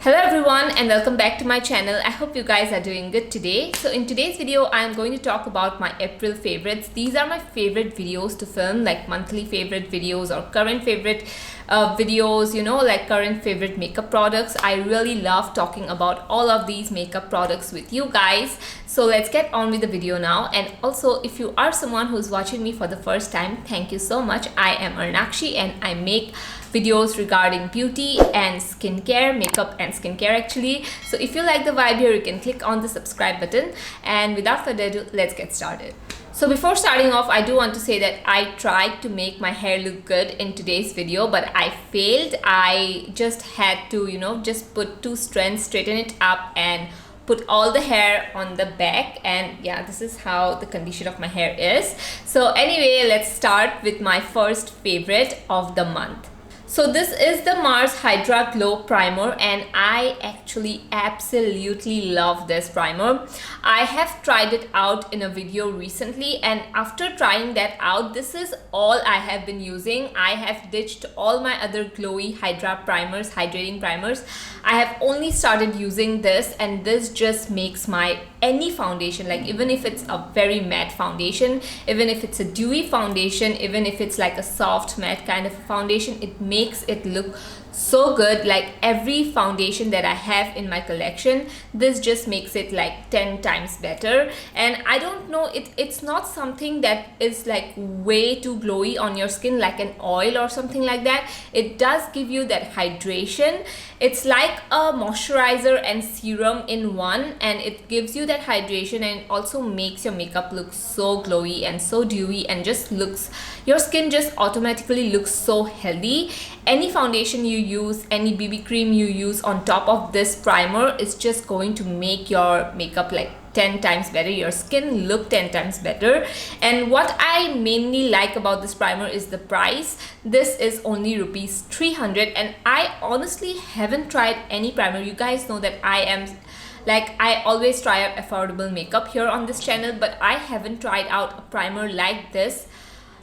Hello everyone and welcome back to my channel. I hope you guys are doing good today. So in today's video I am going to talk about my April favorites. These are my favorite videos to film, like monthly favorite videos or current favorite videos, you know, like current favorite makeup products. I really love talking about all of these makeup products with you guys. So let's get on with the video now. And also, if you are someone who's watching me for the first time, thank you so much. I am Arnakshi and I make videos regarding beauty and skincare, makeup and skincare actually. So if you like the vibe here, you can click on the subscribe button, and without further ado, let's get started. So before starting off, I do want to say that I tried to make my hair look good in today's video, but I failed. I just had to, you know, just put two strands, straighten it up and put all the hair on the back, and yeah, this is how the condition of my hair is. So anyway, let's start with my first favorite of the month. So this is the Mars Hydra Glow Primer, and I actually absolutely love this primer. I have tried it out in a video recently, and after trying that out, this is all I have been using. I have ditched all my other glowy Hydra primers, hydrating primers. I have only started using this, and this just makes my any foundation, like even if it's a very matte foundation, even if it's a dewy foundation, even if it's like a soft matte kind of foundation, it makes it look so good. Like every foundation that I have in my collection, this just makes it like 10 times better. And I don't know, it's not something that is like way too glowy on your skin like an oil or something like that. It does give you that hydration. It's like a moisturizer and serum in one, and it gives you that hydration and also makes your makeup look so glowy and so dewy, and just looks, your skin just automatically looks so healthy. Any foundation you use, any BB cream you use on top of this primer is just going to make your makeup like 10 times better, your skin look 10 times better. And what I mainly like about this primer is the price. This is only rupees 300, and I honestly haven't tried any primer. You guys know that I always try out affordable makeup here on this channel, but I haven't tried out a primer like this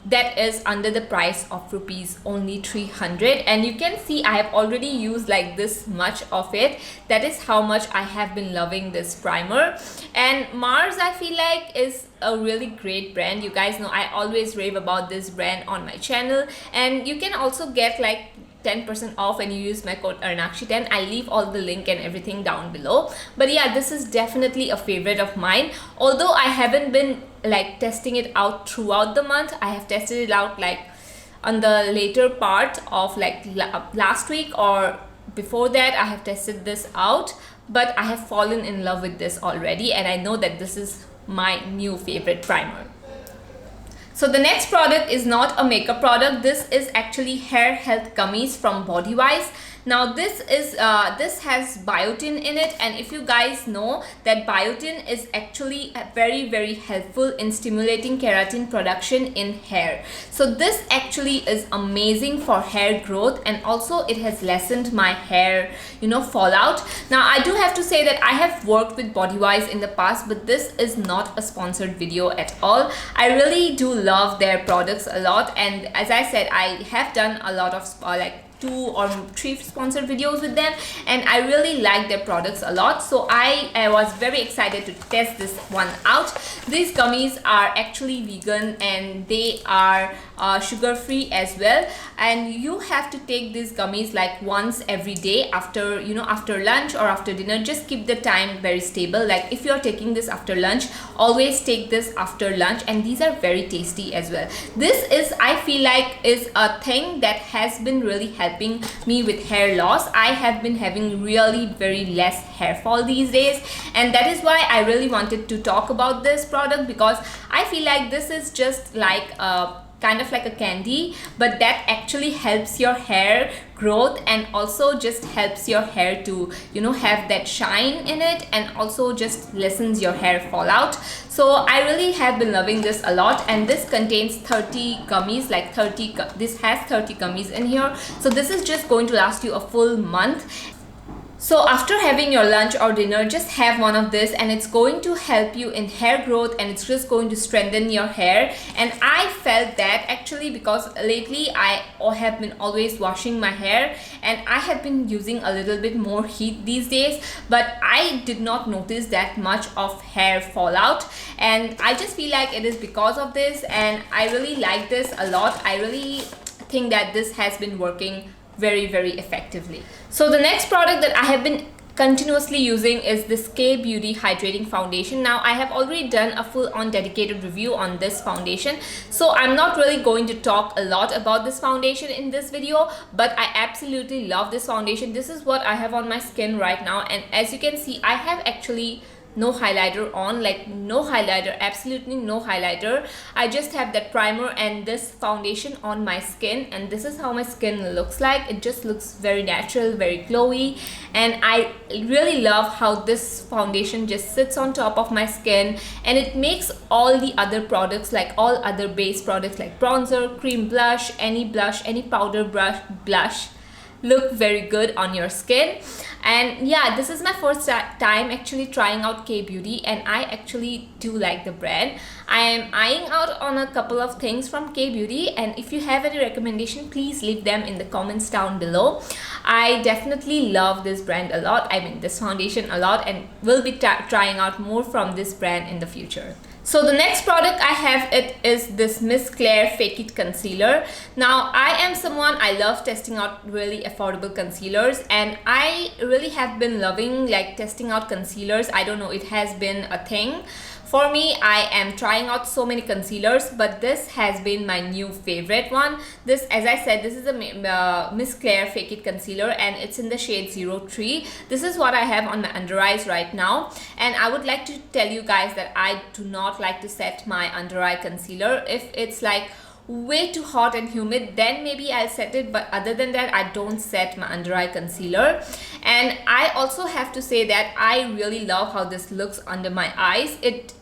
that is under the price of rupees only 300. And you can see I have already used like this much of it. That is how much I have been loving this primer. And Mars, I feel like, is a really great brand. You guys know I always rave about this brand on my channel, and you can also get like 10% off when you use my code Arnakshi10. I'll leave all the link and everything down below. But yeah, this is definitely a favorite of mine. Although I haven't been like testing it out throughout the month, I have tested it out like on the later part of like last week or before that. I have tested this out, but I have fallen in love with this already, and I know that this is my new favorite primer. So the next product is not a makeup product. This is actually hair health gummies from Bodywise. Now this has biotin in it, and if you guys know that biotin is actually very helpful in stimulating keratin production in hair. So this actually is amazing for hair growth, and also it has lessened my hair, you know, fallout. Now I do have to say that I have worked with Bodywise in the past, but this is not a sponsored video at all. I really do love their products a lot, and as I said, I have done a lot of like 2 or 3 sponsored videos with them, and I really like their products a lot. So I was very excited to test this one out. These gummies are actually vegan, and they are sugar free as well, and you have to take these gummies like once every day after, you know, after lunch or after dinner. Just keep the time very stable. Like if you're taking this after lunch, always take this after lunch, and these are very tasty as well. This is, I feel like, is a thing that has been really helping me with hair loss. I have been having really very less hair fall these days, and that is why I really wanted to talk about this product, because I feel like this is just like a kind of like a candy, but that actually helps your hair growth and also just helps your hair to, you know, have that shine in it, and also just lessens your hair fallout. So I really have been loving this a lot, and this contains 30 gummies, like this has 30 gummies in here. So this is just going to last you a full month. So after having your lunch or dinner, just have one of this, and it's going to help you in hair growth, and it's just going to strengthen your hair. And I felt that actually, because lately I have been always washing my hair, and I have been using a little bit more heat these days, but I did not notice that much of hair fallout, and I just feel like it is because of this, and I really like this a lot. I really think that this has been working very effectively. So the next product that I have been continuously using is this K-Beauty Hydrating Foundation. Now I have already done a full-on dedicated review on this foundation, so I'm not really going to talk a lot about this foundation in this video, but I absolutely love this foundation. This is what I have on my skin right now, and as you can see, I have actually no highlighter on, like no highlighter, absolutely no highlighter. I just have that primer and this foundation on my skin, and this is how my skin looks like. It just looks very natural, very glowy, and I really love how this foundation just sits on top of my skin, and it makes all the other products, like all other base products like bronzer, cream blush, any powder blush look very good on your skin. And yeah, this is my first time actually trying out K-Beauty, and I actually do like the brand. I am eyeing out on a couple of things from K-Beauty, and if you have any recommendation, please leave them in the comments down below. I definitely love this brand a lot, I mean this foundation a lot, and will be trying out more from this brand in the future. So the next product I have, it is this Miss Clair Fake It Concealer. Now I am someone, I love testing out really affordable concealers, and I really have been loving like testing out concealers. I don't know, it has been a thing for me. I am trying out so many concealers, but this has been my new favorite one. This, as I said, this is a Miss Clair Fake It Concealer, and it's in the shade 03. This is what I have on my under eyes right now, and I would like to tell you guys that I do not like to set my under eye concealer. If it's like way too hot and humid, then maybe I'll set it, but other than that, I don't set my under eye concealer. And I also have to say that I really love how this looks under my eyes. It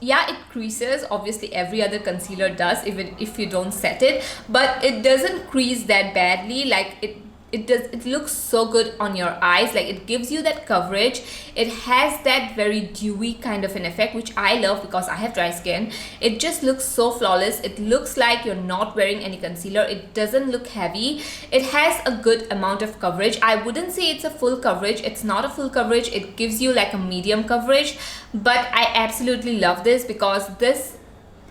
creases, obviously every other concealer does, even if you don't set it, but it doesn't crease that badly. Like it looks so good on your eyes, like it gives you that coverage. It has that very dewy kind of an effect, which I love because I have dry skin. It just looks so flawless. It looks like you're not wearing any concealer. It doesn't look heavy. It has a good amount of coverage. I wouldn't say it's a full coverage. It's not a full coverage. It gives you like a medium coverage, but I absolutely love this because this,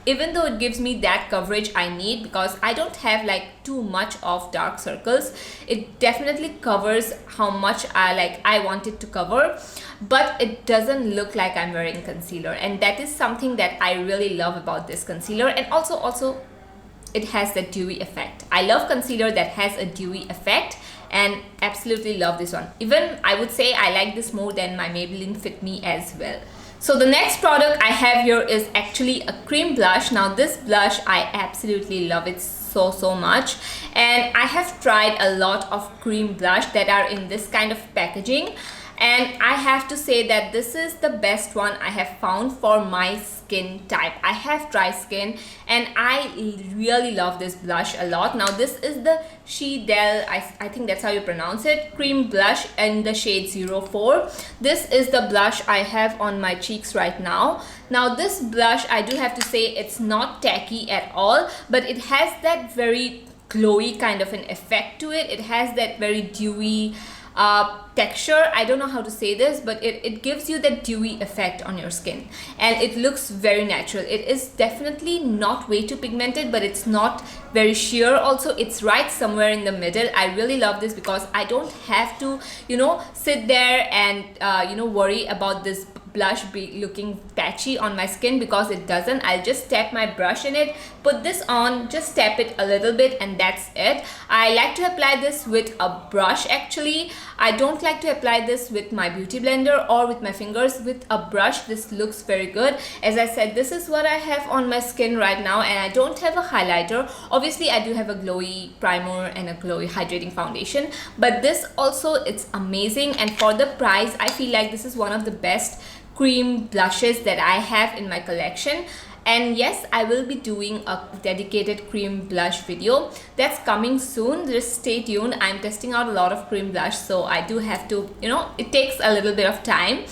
even though it gives me that coverage I need, because I don't have like too much of dark circles, it definitely covers how much I want it to cover, but it doesn't look like I'm wearing concealer, and that is something that I really love about this concealer. And also it has the dewy effect. I love concealer that has a dewy effect, and absolutely love this one. Even I would say I like this more than my Meilin Fit Me as well. So the next product I have here is actually a cream blush. Now this blush, I absolutely love it so much, and I have tried a lot of cream blush that are in this kind of packaging, and I have to say that this is the best one I have found for my skin type. I have dry skin, and I really love this blush a lot. Now this is the Sedell, I think that's how you pronounce it, cream blush in the shade 04. This is the blush I have on my cheeks right now. Now this blush, I do have to say, it's not tacky at all, but it has that very glowy kind of an effect to it. It has that very dewy texture. I don't know how to say this, but it gives you that dewy effect on your skin, and it looks very natural. It is definitely not way too pigmented, but it's not very sheer also. It's right somewhere in the middle. I really love this because I don't have to, sit there and worry about this blush be looking patchy on my skin, because it doesn't. I'll just tap my brush in it, put this on, just tap it a little bit, and that's it. I like to apply this with a brush actually. I don't like to apply this with my beauty blender or with my fingers. With a brush, this looks very good. As I said, this is what I have on my skin right now, and I don't have a highlighter. Obviously I do have a glowy primer and a glowy hydrating foundation, but this also, it's amazing. And for the price, I feel like this is one of the best cream blushes that I have in my collection. And yes, I will be doing a dedicated cream blush video that's coming soon. Just stay tuned. I'm testing out a lot of cream blush, so I do have to, you know, it takes a little bit of time.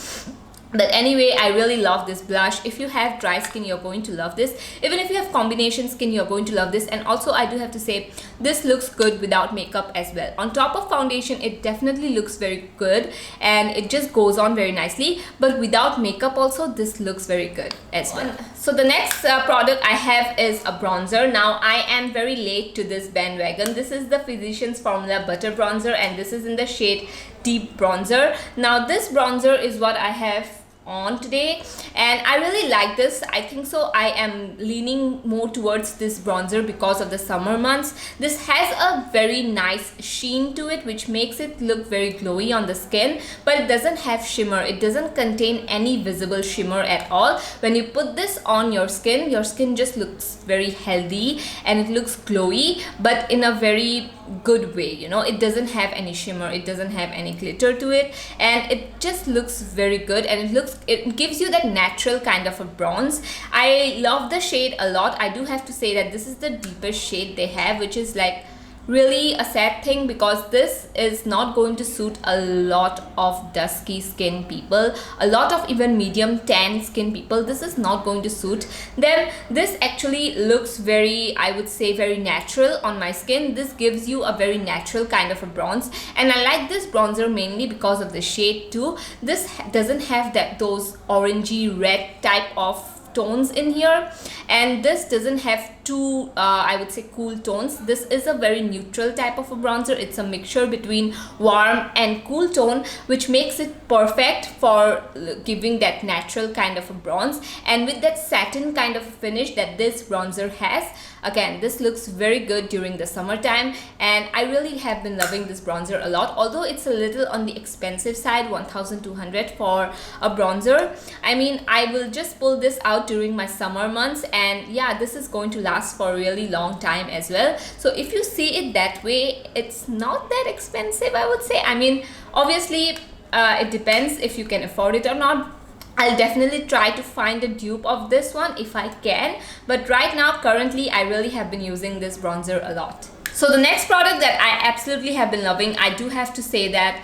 But anyway, I really love this blush. If you have dry skin, you're going to love this. Even if you have combination skin, you're going to love this. And also, I do have to say, this looks good without makeup as well. On top of foundation, it definitely looks very good and it just goes on very nicely. But without makeup also, this looks very good as well. So the next product I have is a bronzer. Now, I am very late to this bandwagon. This is the Physicians Formula Butter Bronzer, and this is in the shade Deep Bronzer. Now, this bronzer is what I have on today, and I really like this. I think so I am leaning more towards this bronzer because of the summer months. This has a very nice sheen to it, which makes it look very glowy on the skin, but it doesn't have shimmer. It doesn't contain any visible shimmer at all. When you put this on your skin just looks very healthy and it looks glowy, but in a very good way. You know, it doesn't have any shimmer, it doesn't have any glitter to it, and it just looks very good, and it gives you that natural kind of a bronze. I love the shade a lot. I do have to say that this is the deepest shade they have, which is like really a sad thing because this is not going to suit a lot of dusky skin people, a lot of even medium tan skin people. This is not going to suit them. This actually looks very, I would say, very natural on my skin. This gives you a very natural kind of a bronze, and I like this bronzer mainly because of the shade too. This doesn't have those orangey red type of tones in here, and this doesn't have two I would say cool tones. This is a very neutral type of a bronzer. It's a mixture between warm and cool tone, which makes it perfect for giving that natural kind of a bronze, and with that satin kind of finish that this bronzer has. Again, this looks very good during the summertime, and I really have been loving this bronzer a lot, although it's a little on the expensive side, 1,200 for a bronzer. I mean, I will just pull this out during my summer months, and yeah, this is going to last for a really long time as well. So if you see it that way, it's not that expensive, I would say. I mean, obviously it depends if you can afford it or not. I'll definitely try to find a dupe of this one if I can, but right now currently I really have been using this bronzer a lot. So the next product that I absolutely have been loving, I do have to say that,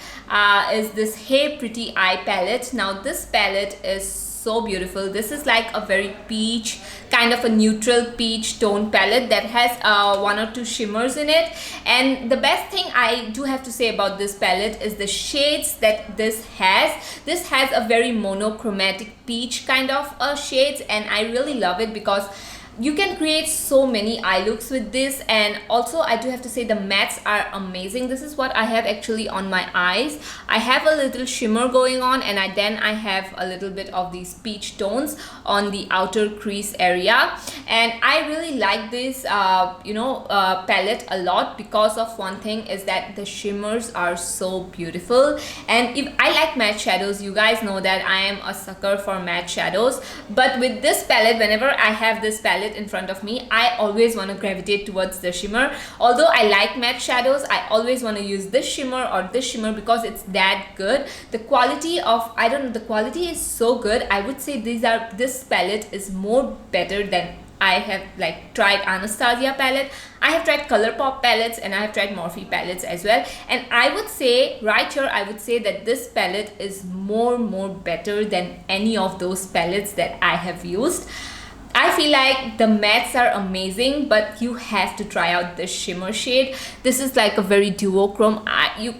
is this Hey Pretty Eye palette. Now this palette is so beautiful. This is like a very peach, kind of a neutral peach tone palette that has one or two shimmers in it. And the best thing I do have to say about this palette is the shades that this has. This has a very monochromatic peach kind of shades, and I really love it because you can create so many eye looks with this. And also I do have to say the mattes are amazing. This is what I have actually on my eyes. I have a little shimmer going on, and then I have a little bit of these peach tones on the outer crease area. And I really like this palette a lot because of one thing is that the shimmers are so beautiful. And if I like matte shadows, you guys know that I am a sucker for matte shadows, but with this palette, whenever I have this palette in front of me, I always want to gravitate towards the shimmer. Although I like matte shadows, I always want to use this shimmer or this shimmer because it's that good. The quality of, I don't know, the quality is so good. I would say this palette is more better than I have like tried Anastasia palette. I have tried ColourPop palettes, and I have tried Morphe palettes as well. And I would say right here, I would say that this palette is more better than any of those palettes that I have used. I feel like the mattes are amazing, but you have to try out this shimmer shade. This is like a very duochrome.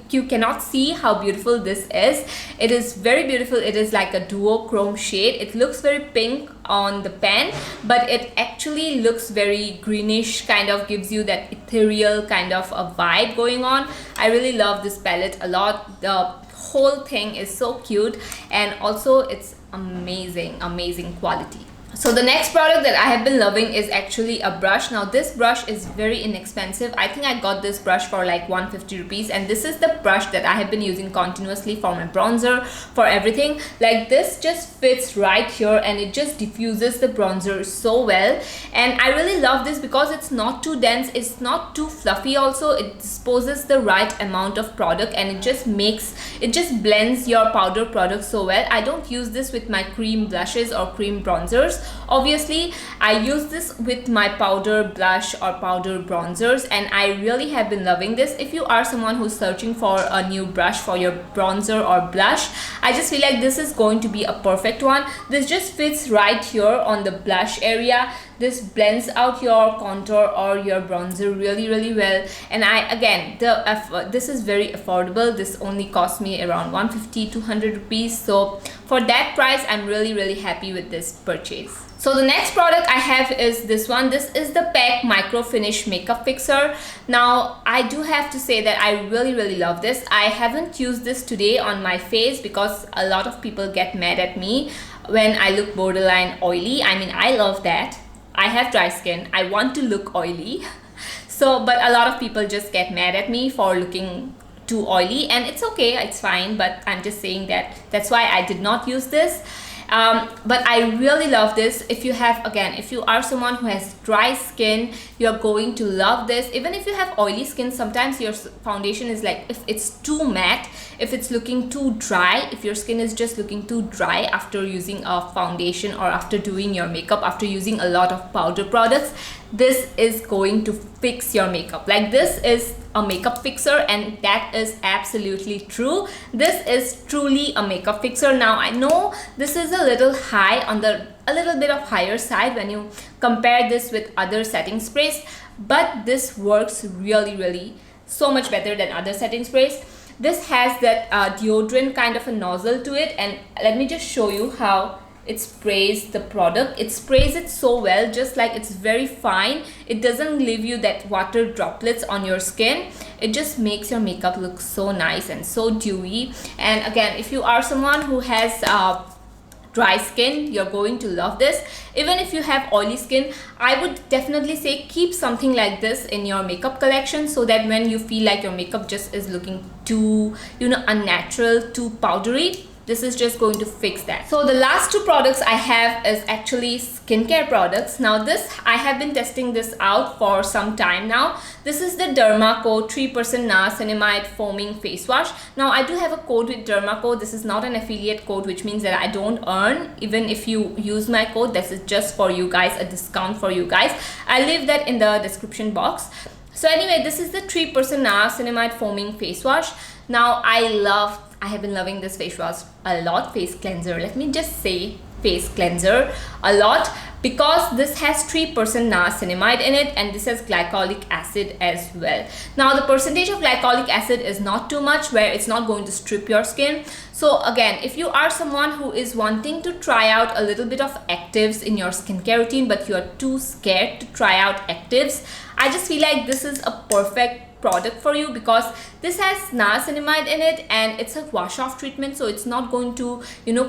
You cannot see how beautiful this is. It is very beautiful. It is like a duochrome shade. It looks very pink on the pen, but it actually looks very greenish, kind of gives you that ethereal kind of a vibe going on. I really love this palette a lot. The whole thing is so cute, and also it's amazing quality. So the next product that I have been loving is actually a brush. Now this brush is very inexpensive. I think I got this brush for like 150 rupees, and this is the brush that I have been using continuously for my bronzer, for everything. Like this just fits right here, and it just diffuses the bronzer so well. And I really love this because it's not too dense, it's not too fluffy also. It disposes the right amount of product, and it just blends your powder product so well. I don't use this with my cream blushes or cream bronzers. bronzers. Obviously, I use this with my powder blush or powder bronzers, and I really have been loving this. If you are someone who's searching for a new brush for your bronzer or blush, I just feel like this is going to be a perfect one. This just fits right here on the blush area. This blends out your contour or your bronzer really well. And this is very affordable. This only cost me around 150 200 rupees. So for that price, I'm really happy with this purchase. So the next product I have is this one. This is the PAC Micro Finish Makeup Fixer. Now, I do have to say that I really love this. I haven't used this today on my face because a lot of people get mad at me when I look borderline oily. I mean, I love that. I have dry skin. I want to look oily. So, but a lot of people just get mad at me for looking too oily, and it's okay, it's fine, but I'm just saying that that's why I did not use this. But I really love this. If you are someone who has dry skin, you're going to love this. Even if you have oily skin, sometimes your foundation is like, if it's too matte, if it's looking too dry, if your skin is just looking too dry after using a foundation or after doing your makeup, after using a lot of powder products, this is going to fix your makeup. Like, this is a makeup fixer, and that is absolutely true. This is truly a makeup fixer. Now, I know this is a little high on the a little bit of higher side when you compare this with other setting sprays, but this works really so much better than other setting sprays. This has that deodorant kind of a nozzle to it, and let me just show you how it sprays the product. It sprays it so well, just like it's very fine. It doesn't leave you that water droplets on your skin. It just makes your makeup look so nice and so dewy. And again, if you are someone who has dry skin, you're going to love this. Even if you have oily skin, I would definitely say keep something like this in your makeup collection, so that when you feel like your makeup just is looking too, unnatural, too powdery, this is just going to fix that. So the last two products I have is actually skincare products. Now this, I have been testing this out for some time now. This is the Derma 3% Niacinamide Foaming Face Wash. Now I do have a code with Derma. This is not an affiliate code, which means that I don't earn even if you use my code. This is just for you guys, a discount for you guys. I'll leave that in the description box. So anyway, this is the 3% Niacinamide Foaming Face Wash. Now I have been loving this face wash a lot, face cleanser. Let me just say face cleanser a lot, because this has 3% niacinamide in it, and this has glycolic acid as well. Now the percentage of glycolic acid is not too much, where it's not going to strip your skin. So again, if you are someone who is wanting to try out a little bit of actives in your skincare routine, but you are too scared to try out actives, I just feel like this is a perfect product for you, because this has niacinamide in it and it's a wash off treatment, so it's not going to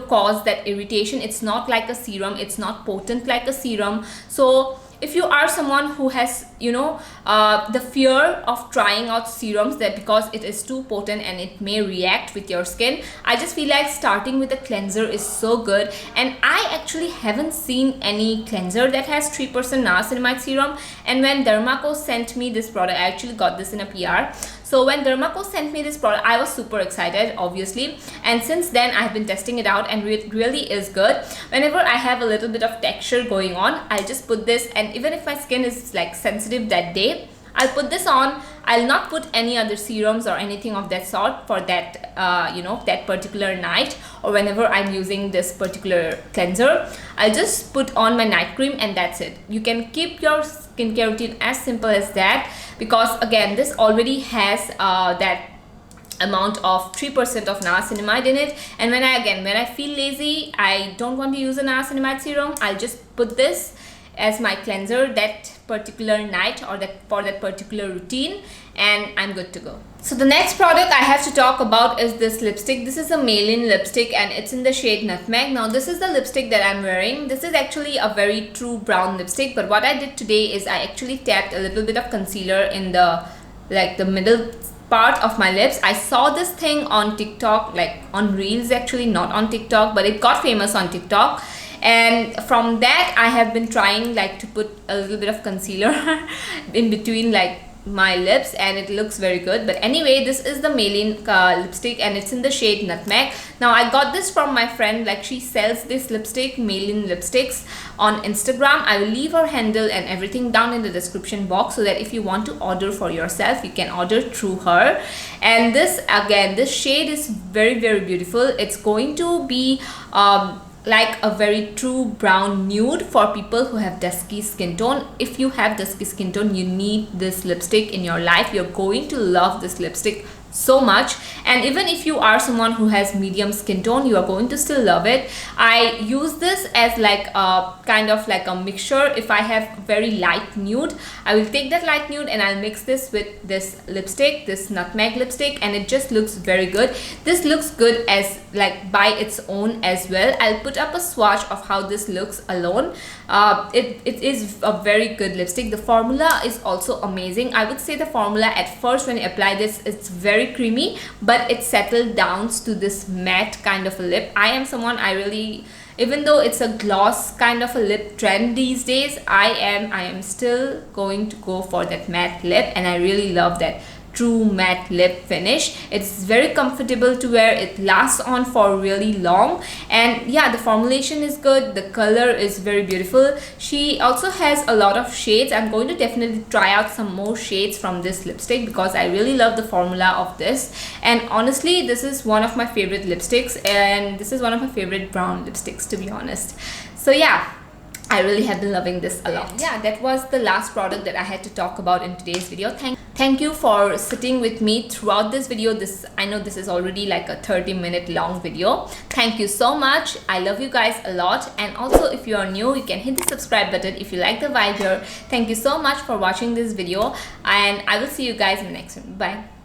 cause that irritation. It's not like a serum, it's not potent like a serum. So if you are someone who has the fear of trying out serums, that because it is too potent and it may react with your skin, I just feel like starting with a cleanser is so good. And I actually haven't seen any cleanser that has 3% niacinamide serum. And when Derma sent me this product, I actually got this in a PR. So when Derma sent me this product, I was super excited, obviously, and since then I have been testing it out, and it really is good. Whenever I have a little bit of texture going on, I'll just put this, and even if my skin is like sensitive that day, I'll put this on. I'll not put any other serums or anything of that sort for that that particular night, or whenever I'm using this particular cleanser. I'll just put on my night cream and that's it. You can keep your skincare routine as simple as that, because again, this already has that amount of 3% of niacinamide in it. And when I feel lazy, I don't want to use a niacinamide serum, I'll just put this as my cleanser that particular night or for that particular routine, and I'm good to go. So the next product I have to talk about is this lipstick. This is a Meilin lipstick and it's in the shade Nutmeg. Now this is the lipstick that I'm wearing. This is actually a very true brown lipstick, but what I did today is I actually tapped a little bit of concealer in the middle part of my lips. I saw this thing on TikTok, like on Reels actually, not on TikTok, but it got famous on TikTok. And from that I have been trying to put a little bit of concealer in between my lips and it looks very good. But anyway, this is the Meilin lipstick and it's in the shade Nutmeg. Now I got this from my friend, like she sells this lipstick, Meilin lipsticks, on Instagram. I will leave her handle and everything down in the description box so that if you want to order for yourself, you can order through her. And this, again, this shade is very beautiful. It's going to be like a very true brown nude for people who have dusky skin tone. If you have dusky skin tone, you need this lipstick in your life. You're going to love this lipstick so much. And even if you are someone who has medium skin tone, you are going to still love it. I use this as like a kind of like a mixture. If I have very light nude, I will take that light nude and I'll mix this with this lipstick, this Nutmeg lipstick, and it just looks very good. This looks good as like by its own as well. I'll put up a swatch of how this looks alone. It is a very good lipstick. The formula is also amazing. I would say the formula at first when you apply this, it's very creamy, but it settled down to this matte kind of a lip. I am someone, I really, even though it's a gloss kind of a lip trend these days, I am still going to go for that matte lip, and I really love that true matte lip finish. It's very comfortable to wear. It lasts on for really long, and yeah, the formulation is good. The color is very beautiful. She also has a lot of shades. I'm going to definitely try out some more shades from this lipstick because I really love the formula of this. And honestly, this is one of my favorite lipsticks, and this is one of my favorite brown lipsticks, to be honest. So yeah, I really have been loving this a lot. Yeah, that was the last product that I had to talk about in today's video. Thank you for sitting with me throughout this video. I know this is already like a 30-minute long video. Thank you so much. I love you guys a lot. And also, if you are new, you can hit the subscribe button if you like the vibe here. Thank you so much for watching this video, and I will see you guys in the next one. Bye.